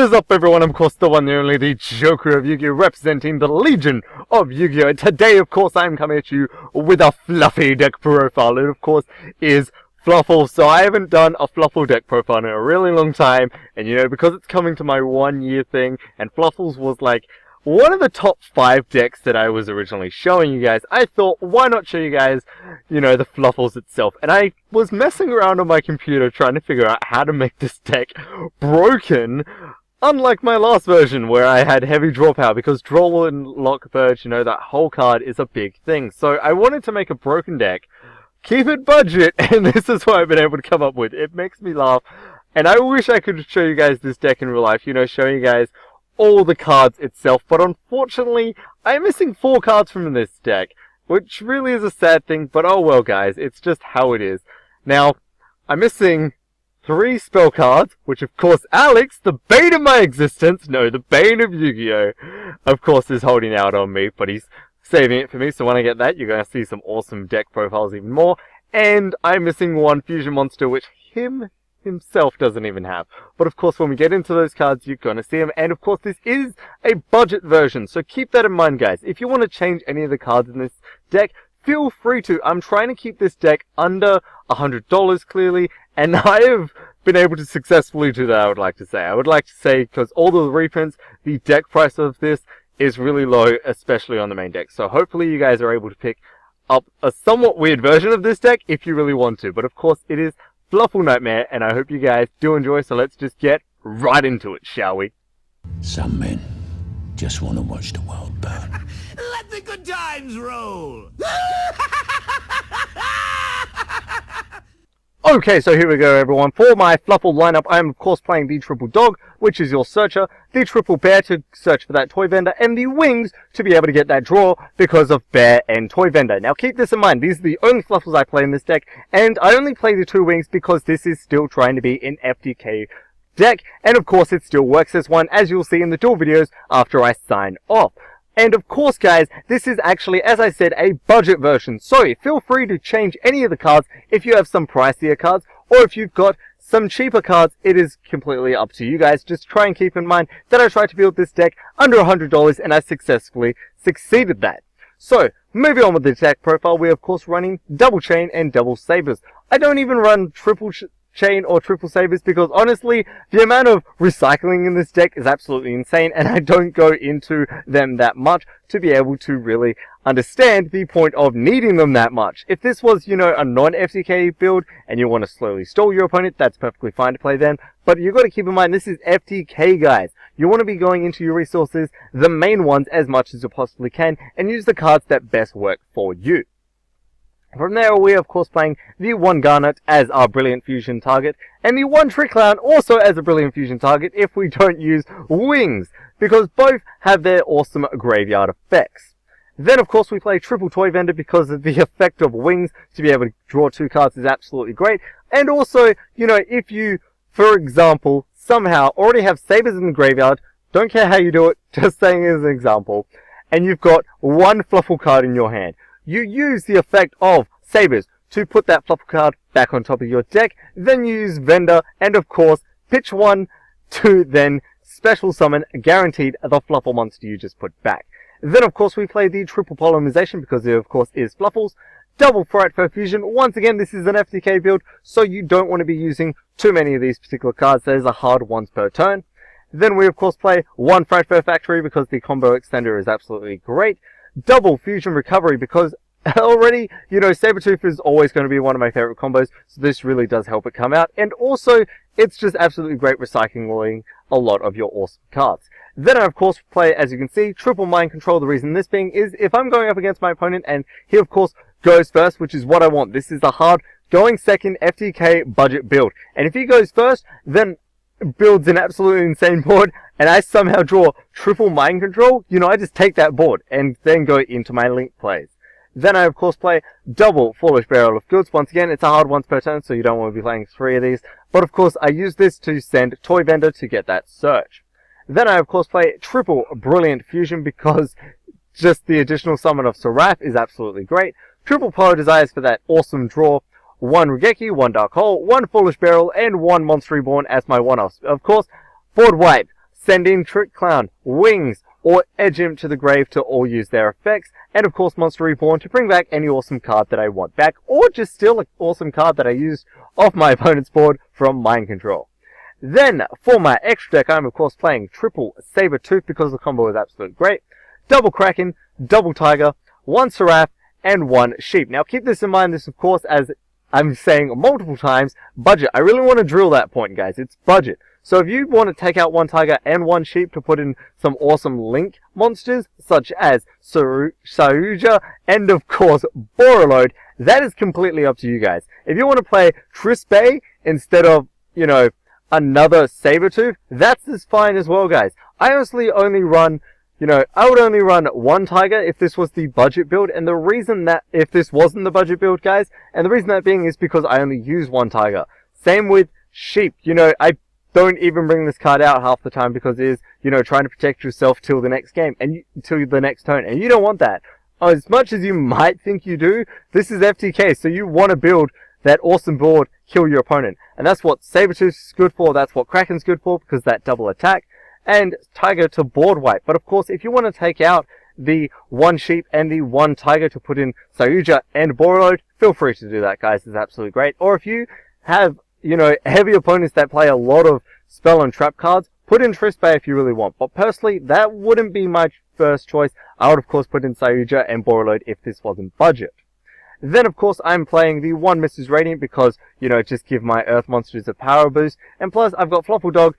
What is up, everyone? I'm, of course, the one, the only, the Joker of Yu-Gi-Oh! Representing the Legion of Yu-Gi-Oh! Today, of course, I'm coming at you with a fluffy deck profile. It, of course, is Fluffal. So I haven't done a Fluffal deck profile in a really long time. And, you know, because it's coming to my 1 year thing, and Fluffals was, like, one of the top 5 decks that I was originally showing you guys, I thought, why not show you guys, you know, the Fluffals itself. And I was messing around on my computer trying to figure out how to make this deck broken, unlike my last version where I had heavy draw power, because draw and lock purge, you know, that whole card is a big thing. So I wanted to make a broken deck, keep it budget, and this is what I've been able to come up with. It makes me laugh, and I wish I could show you guys this deck in real life, you know, show you guys all the cards itself, but unfortunately, I'm missing 4 cards from this deck, which really is a sad thing, but oh well guys, it's just how it is. Now, I'm missing 3 spell cards, which of course Alex, the bane of my existence, no, the bane of Yu-Gi-Oh!, of course is holding out on me, but he's saving it for me, so when I get that, you're going to see some awesome deck profiles even more, and I'm missing 1 fusion monster, which himself doesn't even have. But of course, when we get into those cards, you're going to see them. And of course, this is a budget version, so keep that in mind, guys. If you want to change any of the cards in this deck, feel free to. I'm trying to keep this deck under $100 clearly, and I have been able to successfully do that, I would like to say. I would like to say, because all the reprints, the deck price of this is really low, especially on the main deck. So hopefully you guys are able to pick up a somewhat weird version of this deck if you really want to. But of course, it is Fluffal Nightmare, and I hope you guys do enjoy, so let's just get right into it, shall we? Some men just want to watch the world burn. Let the good times roll! Okay, so here we go, everyone. For my Fluffal lineup, I am, of course, playing the Triple Dog, which is your searcher, the Triple Bear to search for that toy vendor, and the Wings to be able to get that draw because of Bear and Toy Vendor. Now, keep this in mind. These are the only Fluffals I play in this deck, and I only play the 2 Wings because this is still trying to be an FTK deck, and of course, it still works as one, as you'll see in the duel videos after I sign off. And of course, guys, this is actually, as I said, a budget version. So feel free to change any of the cards if you have some pricier cards, or if you've got some cheaper cards. It is completely up to you guys. Just try and keep in mind that I tried to build this deck under $100, and I successfully succeeded that. So, moving on with the deck profile, we're of course running double chain and double sabers. I don't even run triple chain or triple sabers because honestly the amount of recycling in this deck is absolutely insane, and I don't go into them that much to be able to really understand the point of needing them that much. If this was, you know, a non-FTK build and you want to slowly stall your opponent, that's perfectly fine to play then, but you've got to keep in mind this is FTK, guys. You want to be going into your resources, the main ones, as much as you possibly can, and use the cards that best work for you. From there, we are of course playing the 1 Garnet as our Brilliant Fusion target, and the 1 Trick Clown also as a Brilliant Fusion target if we don't use Wings, because both have their awesome graveyard effects. Then of course we play Triple Toy Vendor because of the effect of Wings to be able to draw 2 cards is absolutely great, and also, you know, if you, for example, somehow already have Sabers in the graveyard, don't care how you do it, just saying as an example, and you've got 1 Fluffal card in your hand. You use the effect of Sabers to put that Fluffal card back on top of your deck, then you use Vendor, and of course, pitch 1 to then special summon, guaranteed, the Fluffal monster you just put back. Then of course we play the Triple Polymerization because it of course is Fluffals, double Frightful Fusion. Once again, this is an FTK build, so you don't want to be using too many of these particular cards. There's a hard once per turn. Then we of course play 1 Frightful Factory because the combo extender is absolutely great. Double Fusion Recovery because already, you know, Sabertooth is always going to be one of my favorite combos, so this really does help it come out. And also, it's just absolutely great recycling a lot of your awesome cards. Then I, of course, play, as you can see, Triple Mind Control. The reason this being is if I'm going up against my opponent and he, of course, goes first, which is what I want. This is a hard going second FTK budget build. And if he goes first, then builds an absolutely insane board, and I somehow draw Triple Mind Control, you know, I just take that board and then go into my link plays. Then I, of course, play double Foolish Barrel of Goods. Once again, it's a hard once per turn, so you don't want to be playing 3 of these. But, of course, I use this to send Toy Vendor to get that search. Then I, of course, play triple Brilliant Fusion because just the additional summon of Seraph is absolutely great. Triple Power Desires for that awesome draw. 1 Regeki, 1 Dark Hole, 1 Foolish Barrel, and 1 Monster Reborn as my one-offs. Of course, board wipe. send in Trick Clown, Wings, or Edge Imp to the grave to all use their effects, and of course Monster Reborn to bring back any awesome card that I want back, or just steal an awesome card that I used off my opponent's board from Mind Control. Then, for my extra deck, I'm of course playing triple Saber-Tooth because the combo is absolutely great, double Kraken, double Tiger, one Seraph, and one Sheep. Now keep this in mind, this of course, as I'm saying multiple times, budget. I really want to drill that point, guys. It's budget. So if you want to take out one Tiger and one Sheep to put in some awesome Link monsters, such as Raiouza and of course Borreload, that is completely up to you guys. If you want to play Trisbay instead of, you know, another Saber-Tooth, that's as fine as well, guys. I honestly only run, you know, I would only run one Tiger if this was the budget build, and the reason that, if this wasn't the budget build, guys, and the reason that being is because I only use one Tiger. Same with Sheep. You know, I don't even bring this card out half the time because it is, you know, trying to protect yourself till the next game, and till the next turn, and you don't want that. As much as you might think you do, this is FTK, so you want to build that awesome board, kill your opponent. And that's what Saber-Tooth is good for, that's what Kraken's good for, because that double attack, and Tiger to board wipe. But of course, if you want to take out the one Sheep and the one Tiger to put in Raiouza and Borreload, feel free to do that, guys. It's absolutely great. Or if you have, you know, heavy opponents that play a lot of spell and trap cards, put in Trisbay if you really want. But personally, that wouldn't be my first choice. I would of course put in Raiouza and Borreload if this wasn't budget. Then of course I'm playing the one Mrs. Radiant because, you know, just give my Earth monsters a power boost. And plus I've got Fluffal Dog,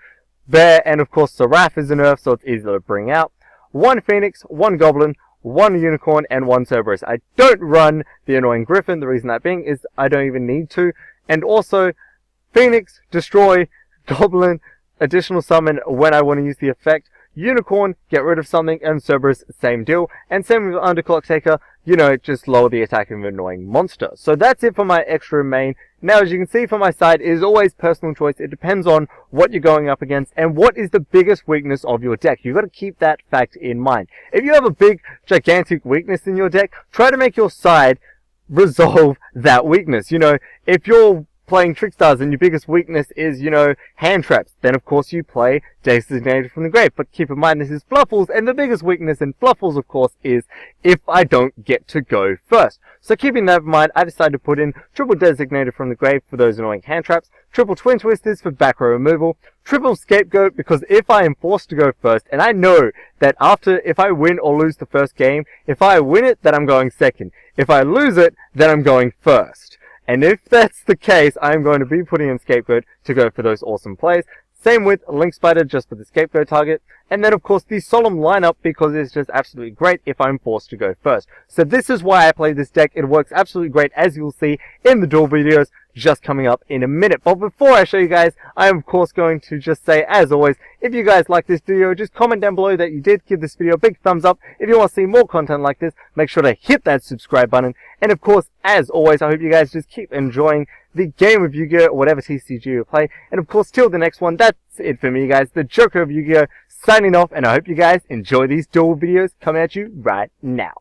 Bear, and of course Seraph is an Earth, so it's easy to bring out. One Phoenix, one Goblin, one Unicorn, and one Cerberus. I don't run the annoying Griffin, the reason that being is I don't even need to. And also, Phoenix, destroy, Goblin, additional summon when I want to use the effect, Unicorn, get rid of something, and Cerberus, same deal. And same with Underclock Taker, you know, just lower the attack of an annoying monster. So that's it for my extra main. Now, as you can see from my side, it is always personal choice. It depends on what you're going up against and what is the biggest weakness of your deck. You've got to keep that fact in mind. If you have a big, gigantic weakness in your deck, try to make your side resolve that weakness. You know, if you're playing Trickstars and your biggest weakness is, you know, hand traps, then of course you play Designated from the Grave. But keep in mind this is Fluffals, and the biggest weakness in Fluffals of course is if I don't get to go first. So keeping that in mind, I decided to put in triple Designated from the Grave for those annoying hand traps, triple Twin Twisters for back row removal, triple Scapegoat because if I am forced to go first, and I know that after, if I win or lose the first game, if I win it, then I'm going second. If I lose it, then I'm going first. And if that's the case, I'm going to be putting in Scapegoat to go for those awesome plays. Same with Link Spider, just for the Scapegoat target. And then, of course, the Solemn lineup, because it's just absolutely great if I'm forced to go first. So this is why I play this deck. It works absolutely great, as you'll see in the duel videos just coming up in a minute. But before I show you guys, I am, of course, going to just say, as always, if you guys like this video, just comment down below that you did. Give this video a big thumbs up. If you want to see more content like this, make sure to hit that subscribe button. And, of course, as always, I hope you guys just keep enjoying the game of Yu-Gi-Oh! Whatever TCG you play. And, of course, till the next one, that's it for me, guys. The Joker of Yu-Gi-Oh! Signing off, and I hope you guys enjoy these duel videos coming at you right now.